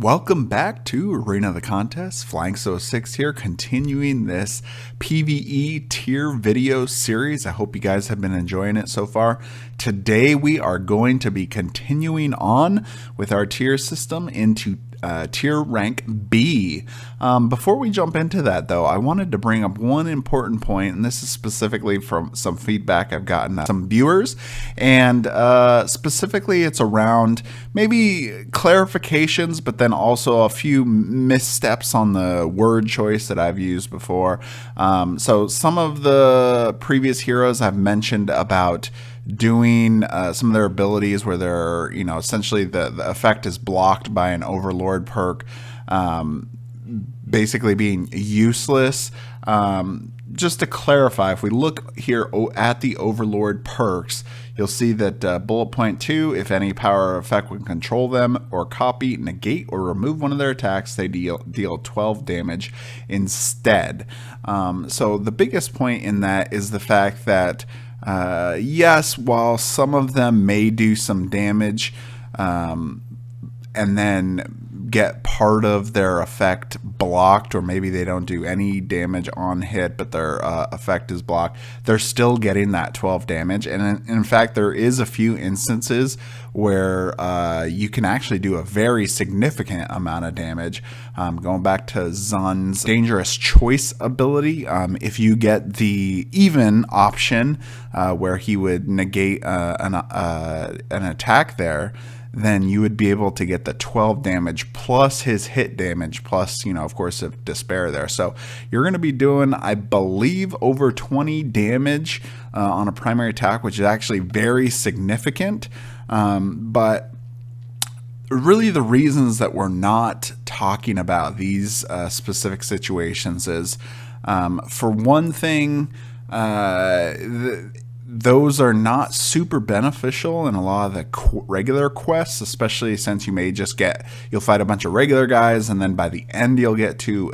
Welcome back to Arena of the Contest. Flying06 here, continuing this PvE tier video series. I hope you guys have been enjoying it so far. Today we are going to be continuing on with our tier system into tier rank B. Before we jump into that though, I wanted to bring up one important point, and this is specifically from some feedback I've gotten from some viewers, and specifically it's around maybe clarifications, but then also a few missteps on the word choice that I've used before. So some of the previous heroes I've mentioned about doing some of their abilities where they're, essentially the effect is blocked by an Overlord perk, basically being useless. Just to clarify, if we look here at the Overlord perks, you'll see that bullet point 2, if any power or effect would control them or copy, negate, or remove one of their attacks, they deal 12 damage instead. So the biggest point in that is the fact that yes, while some of them may do some damage and then get part of their effect blocked, or maybe they don't do any damage on hit but their effect is blocked, they're still getting that 12 damage. And in fact, there is a few instances where you can actually do a very significant amount of damage. Going back to Zun's dangerous choice ability, if you get the even option where he would negate an attack there, then you would be able to get the 12 damage plus his hit damage plus, of course, if despair there. So you're going to be doing, I believe, over 20 damage on a primary attack, which is actually very significant. But really the reasons that we're not talking about these specific situations is, for one thing, those are not super beneficial in a lot of the regular quests, especially since you'll fight a bunch of regular guys, and then by the end you'll get to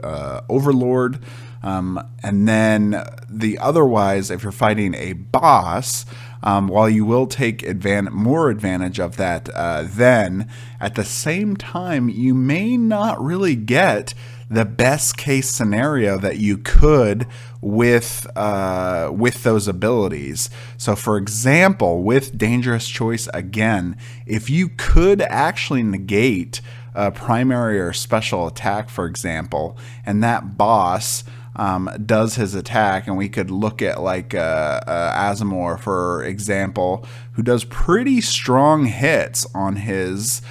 Overlord. And then otherwise, if you're fighting a boss, while you will take more advantage of that, then at the same time, you may not really get the best case scenario that you could with those abilities. So for example, with dangerous choice, again, if you could actually negate a primary or special attack, for example, and that boss does his attack, and we could look at like Azamor, for example, who does pretty strong hits on his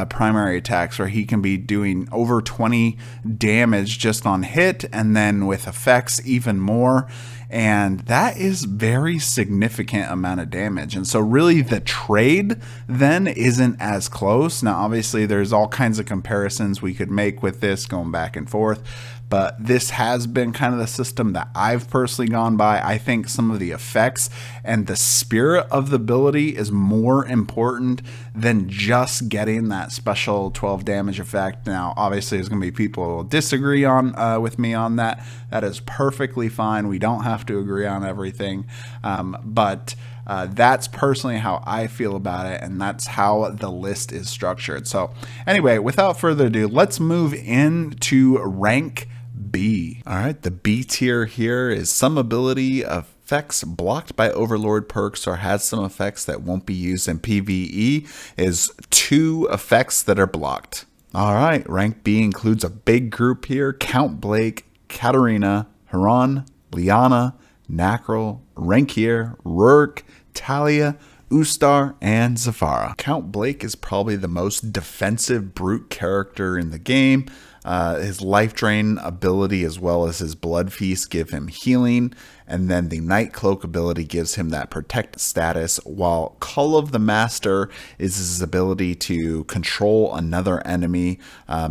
primary attacks, where he can be doing over 20 damage just on hit, and then with effects even more. And that is very significant amount of damage. And so really the trade then isn't as close. Now, obviously there's all kinds of comparisons we could make with this going back and forth, but this has been kind of the system that I've personally gone by. I think some of the effects and the spirit of the ability is more important than just getting that special 12 damage effect. Now, obviously there's going to be people who will disagree with me on that. That is perfectly fine. We don't have to agree on everything, but that's personally how I feel about it, and that's how the list is structured. So anyway, without further ado, let's move into rank B. All right, the B tier here is some ability effects blocked by Overlord perks or has some effects that won't be used in PvE, is 2 effects that are blocked. All right, rank B includes a big group here: Count Blake, Katarina, Haran, Lyanna, Renkier, Rurt, Talia, Ustar, and Zafara. Count Blake is probably the most defensive brute character in the game. His life drain ability as well as his blood feast give him healing, and then the night cloak ability gives him that protect status, while Call of the Master is his ability to control another enemy,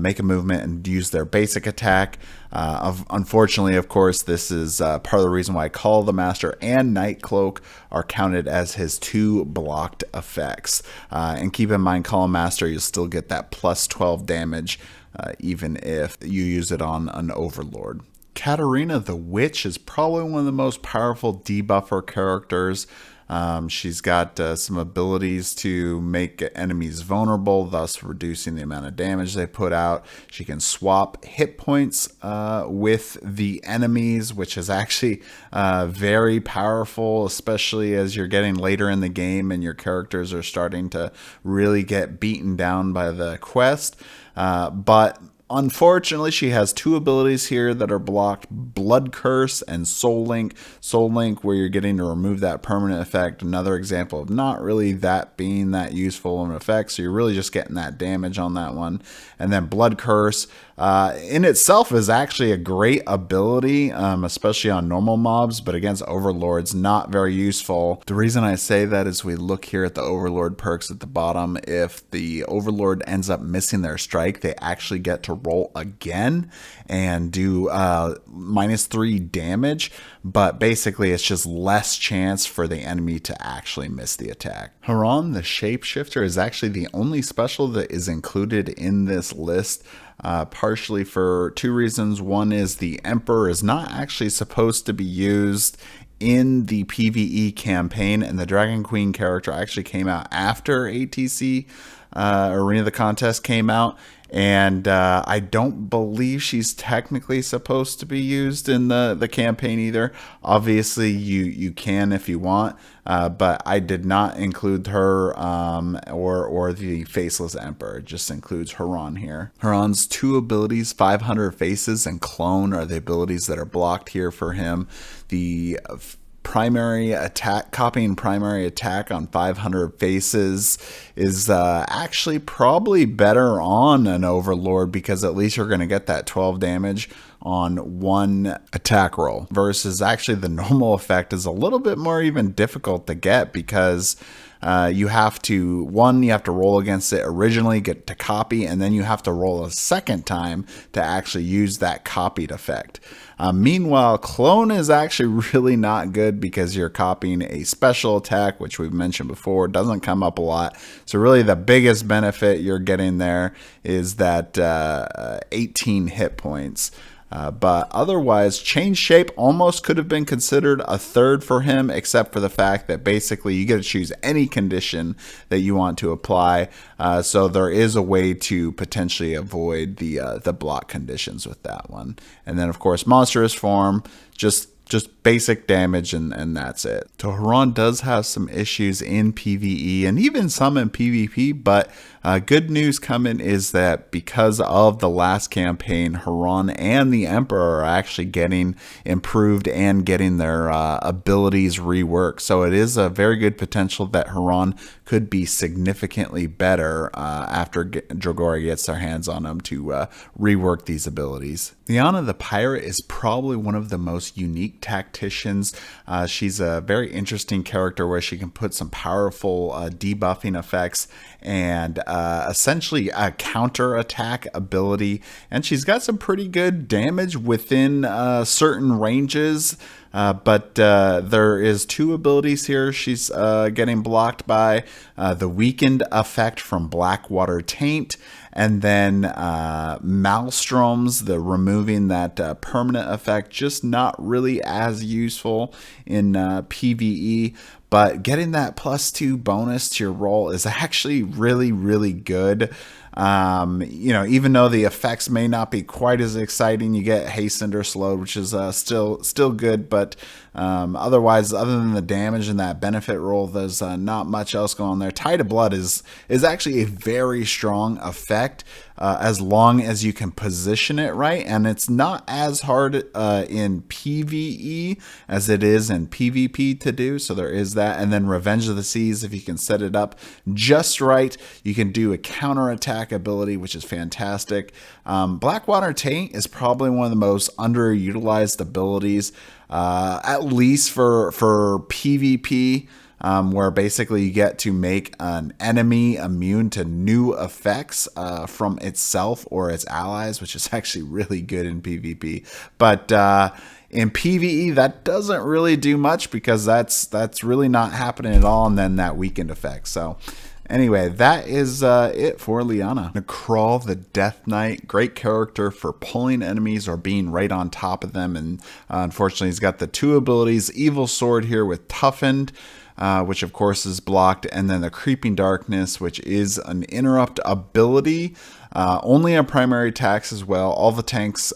make a movement, and use their basic attack. Unfortunately, of course, this is part of the reason why Call of the Master and Night Cloak are counted as his 2 blocked effects. And keep in mind, Call of Master, you'll still get that plus 12 damage even if you use it on an Overlord. Katarina the Witch is probably one of the most powerful debuffer characters She's got some abilities to make enemies vulnerable, thus reducing the amount of damage they put out. She can swap hit points with the enemies, which is actually very powerful, especially as you're getting later in the game and your characters are starting to really get beaten down by the quest. But unfortunately, she has two abilities here that are blocked: Blood Curse and Soul Link. Soul Link, where you're getting to remove that permanent effect. Another example of not really that being that useful of an effect, so you're really just getting that damage on that one. And then Blood Curse in itself is actually a great ability, especially on normal mobs, but against Overlords, not very useful. The reason I say that is we look here at the Overlord perks at the bottom. If the Overlord ends up missing their strike, they actually get to roll again and do -3 damage, but basically it's just less chance for the enemy to actually miss the attack. Haran, the Shapeshifter, is actually the only special that is included in this list, partially for two reasons. One is the Emperor is not actually supposed to be used in the PvE campaign, and the Dragon Queen character actually came out after AtC Arena of the Contest came out, and I don't believe she's technically supposed to be used in the campaign either. Obviously, you can if you want, but I did not include her or the Faceless Emperor. It just includes Haran here. Haran's two abilities, 500 Faces and Clone, are the abilities that are blocked here for him. The primary attack, copying primary attack on 500 Faces is actually probably better on an Overlord, because at least you're going to get that 12 damage on one attack roll, versus actually the normal effect is a little bit more even difficult to get, because you have to roll against it originally, get to copy, and then you have to roll a second time to actually use that copied effect. Meanwhile, Clone is actually really not good, because you're copying a special attack, which we've mentioned before, doesn't come up a lot. So really the biggest benefit you're getting there is that 18 hit points. But otherwise, Change Shape almost could have been considered a third for him, except for the fact that basically you get to choose any condition that you want to apply. So there is a way to potentially avoid the block conditions with that one. And then, of course, Monstrous Form, just basic damage, and that's it. So Haran does have some issues in PvE and even some in PvP, but good news coming is that because of the last campaign, Haran and the Emperor are actually getting improved and getting their abilities reworked. So it is a very good potential that Haran could be significantly better after Dragora gets their hands on them to rework these abilities. Lyanna the Pirate is probably one of the most unique tacticians. She's a very interesting character where she can put some powerful debuffing effects and essentially a counter attack ability, and she's got some pretty good damage within certain ranges. But there is two abilities here she's getting blocked by: the weakened effect from Blackwater Taint, and then Maelstroms, the removing that permanent effect, just not really as useful in PvE. But getting that +2 bonus to your roll is actually really, really good. Even though the effects may not be quite as exciting, you get hastened or slowed, which is still good, but otherwise, other than the damage and that benefit roll, there's not much else going on there. Tie to Blood is actually a very strong effect, as long as you can position it right, and it's not as hard in PvE as it is in PvP to do, so there is that. And then Revenge of the Seas, if you can set it up just right, you can do a counterattack ability, which is fantastic. Blackwater Taint is probably one of the most underutilized abilities, at least for PvP, where basically you get to make an enemy immune to new effects from itself or its allies, which is actually really good in PvP. But in PvE, that doesn't really do much, because that's really not happening at all, and then that weakened effect. So anyway, that is it for Lyanna. Nekral, the Death Knight, great character for pulling enemies or being right on top of them, and unfortunately he's got the two abilities: Evil Sword here with Toughened, which of course is blocked, and then the Creeping Darkness, which is an interrupt ability. Only on primary attacks as well. All the tanks'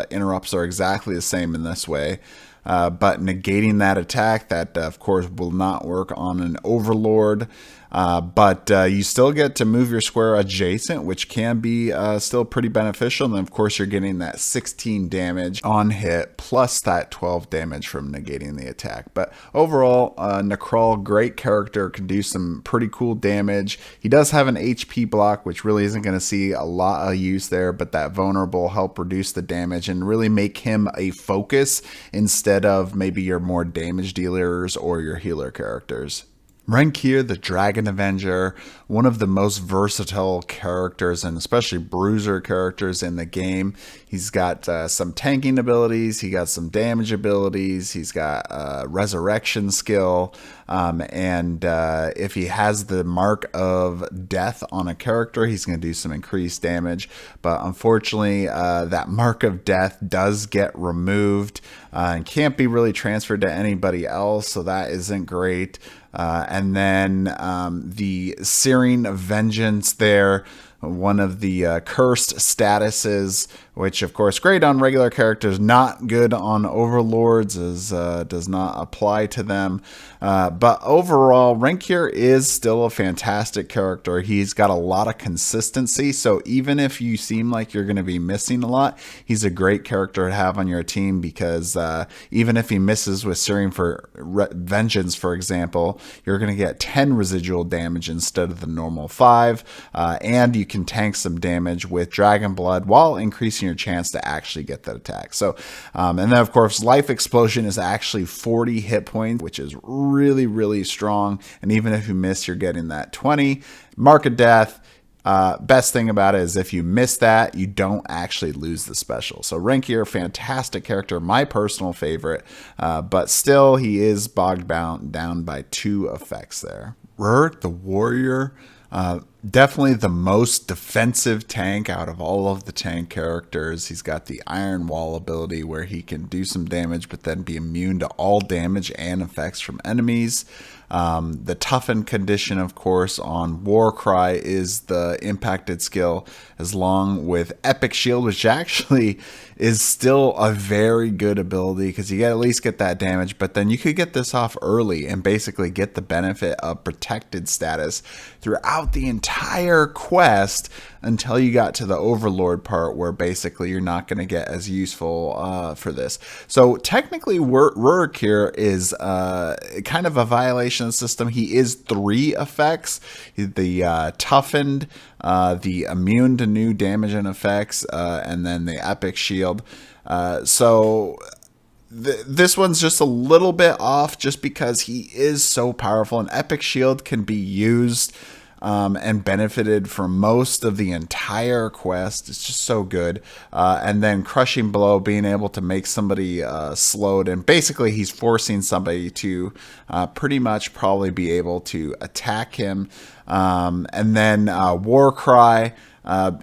interrupts are exactly the same in this way. But negating that attack, that of course will not work on an Overlord. But you still get to move your square adjacent, which can be still pretty beneficial. And then, of course, you're getting that 16 damage on hit, plus that 12 damage from negating the attack. But overall, Necral, great character, can do some pretty cool damage. He does have an HP block, which really isn't going to see a lot of use there, but that vulnerable help reduce the damage and really make him a focus instead of maybe your more damage dealers or your healer characters. Renkier, the Dragon Avenger, one of the most versatile characters and especially bruiser characters in the game. He's got some tanking abilities, he got some damage abilities, he's got resurrection skill, and if he has the mark of death on a character, he's going to do some increased damage. But unfortunately, that mark of death does get removed and can't be really transferred to anybody else, so that isn't great. And then the Searing Vengeance there, one of the cursed statuses, which of course great on regular characters, not good on overlords, as does not apply to them. But overall, Renkier is still a fantastic character. He's got a lot of consistency, so even if you seem like you're going to be missing a lot, he's a great character to have on your team, because even if he misses with Searing Vengeance, for example, you're going to get 10 residual damage instead of the normal 5, and you can tank some damage with Dragon Blood while increasing your chance to actually get that attack. So, and then of course, Life Explosion is actually 40 hit points, which is really, really strong. And even if you miss, you're getting that 20. Mark of Death. Best thing about it is if you miss that, you don't actually lose the special. So Renkier, fantastic character, my personal favorite, but still he is bogged down by 2 effects there. Rurt, the warrior, definitely the most defensive tank out of all of the tank characters. He's got the Iron Wall ability where he can do some damage but then be immune to all damage and effects from enemies. The toughened condition, of course, on Warcry is the impacted skill, as long with Epic Shield, which actually is still a very good ability because you at least get that damage, but then you could get this off early and basically get the benefit of protected status throughout the entire quest until you got to the Overlord part, where basically you're not going to get as useful for this. So technically, Rurt here is kind of a violation of the system. He is 3 effects: the toughened, the immune to new damage and effects, and then the Epic Shield. So this one's just a little bit off just because he is so powerful. An Epic Shield can be used and benefited from most of the entire quest. It's just so good. And then Crushing Blow, being able to make somebody slowed, and basically he's forcing somebody to pretty much probably be able to attack him. And then Warcry,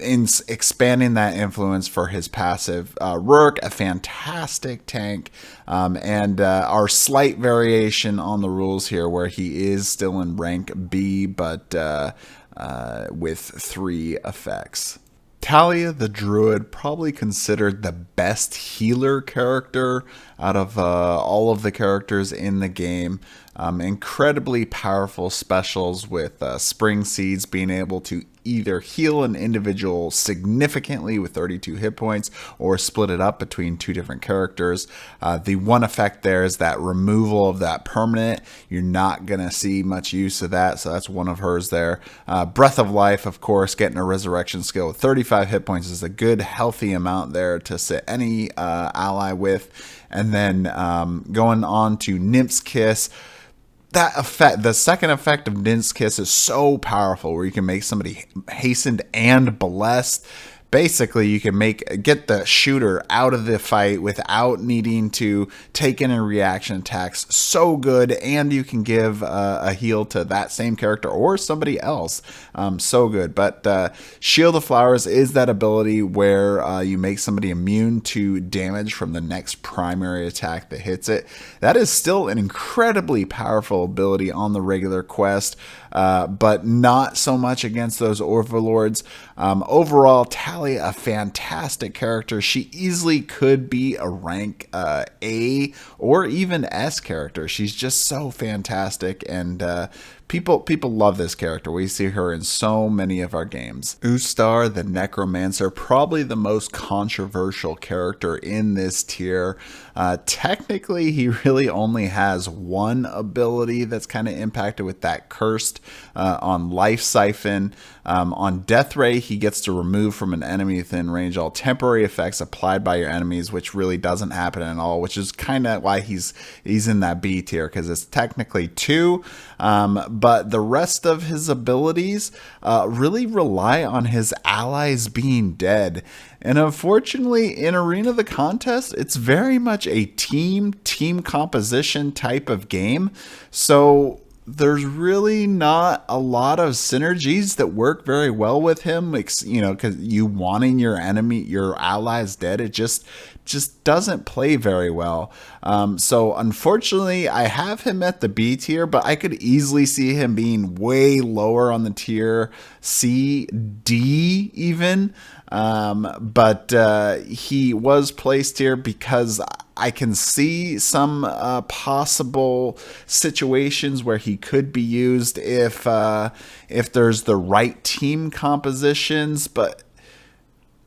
in expanding that influence for his passive. Rurt, a fantastic tank, and our slight variation on the rules here, where he is still in rank B, but with 3 effects. Talia, the druid, probably considered the best healer character out of all of the characters in the game. Incredibly powerful specials with Spring Seeds, being able to either heal an individual significantly with 32 hit points or split it up between 2 different characters. The one effect there is that removal of that permanent. You're not going to see much use of that, so that's one of hers there. Breath of Life, of course, getting a resurrection skill with 35 hit points is a good, healthy amount there to sit any ally with. And then going on to Nymph's Kiss. That effect, the second effect of Nymph's Kiss, is so powerful, where you can make somebody hastened and blessed. basically you can get the shooter out of the fight without needing to take any reaction attacks. So good, and you can give a heal to that same character or somebody else. So good. But Shield of Flowers is that ability where you make somebody immune to damage from the next primary attack that hits it. That is still an incredibly powerful ability on the regular quest, but not so much against those overlords. Overall, Talia, a fantastic character. She easily could be a rank A or even S character. She's just so fantastic, and people love this character. We see her in so many of our games. Ustar, the necromancer, probably the most controversial character in this tier. Technically, he really only has one ability that's kind of impacted with that cursed on Life Siphon. On Death Ray, he gets to remove from an enemy within range all temporary effects applied by your enemies, which really doesn't happen at all, which is kind of why he's in that B tier, because it's technically 2. But the rest of his abilities really rely on his allies being dead. And unfortunately, in Arena of the Contest, it's very much a team composition type of game. So there's really not a lot of synergies that work very well with him. You know, because you wanting your allies dead, it just doesn't play very well. So unfortunately, I have him at the B tier, but I could easily see him being way lower on the tier C, D even. But he was placed here because I can see some possible situations where he could be used if there's the right team compositions, but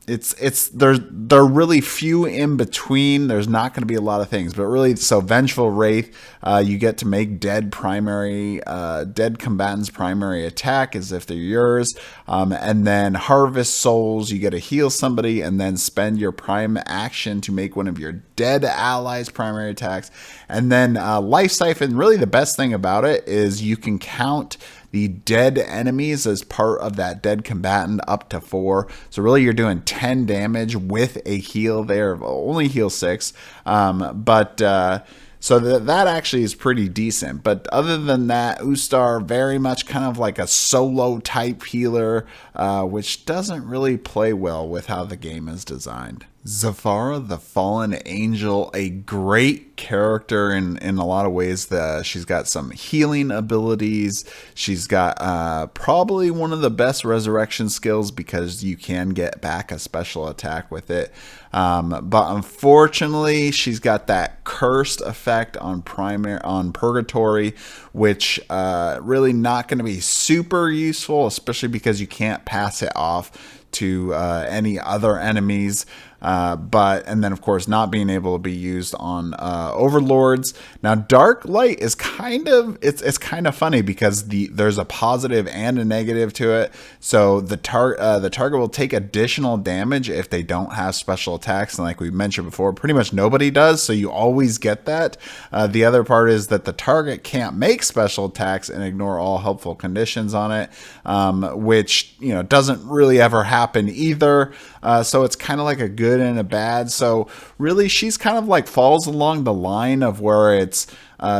they're really few in between. There's not going to be a lot of things, but really, so Vengeful Wraith, you get to make dead combatants' primary attack as if they're yours, and then Harvest Souls, you get to heal somebody and then spend your prime action to make one of your dead allies' primary attacks, and then Life Siphon. Really, the best thing about it is you can count the dead enemies as part of that dead combatant up to 4. So really you're doing 10 damage with a heal there. Only heal 6. So that actually is pretty decent. But other than that, Ustar, very much kind of like a solo type healer, which doesn't really play well with how the game is designed. Zafara, the Fallen Angel, a great character in a lot of ways. She's got some healing abilities. She's got probably one of the best resurrection skills because you can get back a special attack with it. But unfortunately, she's got that cursed effect on Purgatory, which really not going to be super useful, especially because you can't pass it off to any other enemies. And then of course not being able to be used on overlords. Now Dark Light is kind of kind of funny because there's a positive and a negative to it. So the target will take additional damage if they don't have special attacks, and like we mentioned before, pretty much nobody does, so you always get that. The other part is that the target can't make special attacks and ignore all helpful conditions on it, which doesn't really ever happen either. So it's kind of like a good and a bad. So really, she's kind of like falls along the line of where it's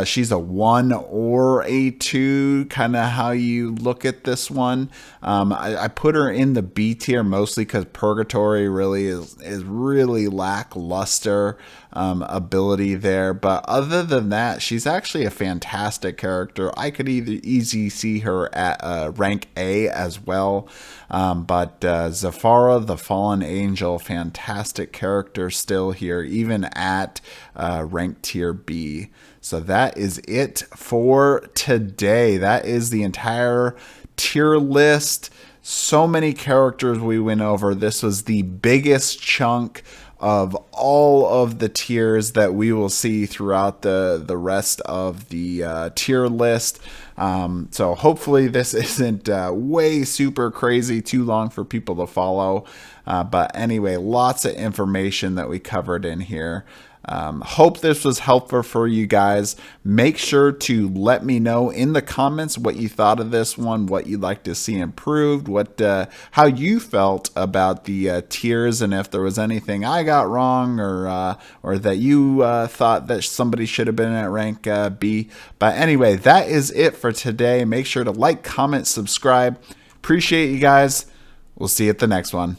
she's a 1 or a 2, kind of how you look at this one. I put her in the B tier mostly because Purgatory really is really lackluster ability there. But other than that, she's actually a fantastic character. I could easily see her at rank A as well. But Zafara, the Fallen Angel, fantastic character still here, even at rank tier B. So that is it for today. That is the entire tier list. So many characters we went over. This was the biggest chunk of all of the tiers that we will see throughout the rest of the tier list. So hopefully this isn't way super crazy, too long for people to follow. But anyway, lots of information that we covered in here. Hope this was helpful for you guys. Make sure to let me know in the comments what you thought of this one, what you'd like to see improved, how you felt about the tiers, and if there was anything I got wrong or that you thought that somebody should have been at rank B. But anyway, that is it for today. Make sure to like, comment, subscribe. Appreciate you guys. We'll see you at the next one.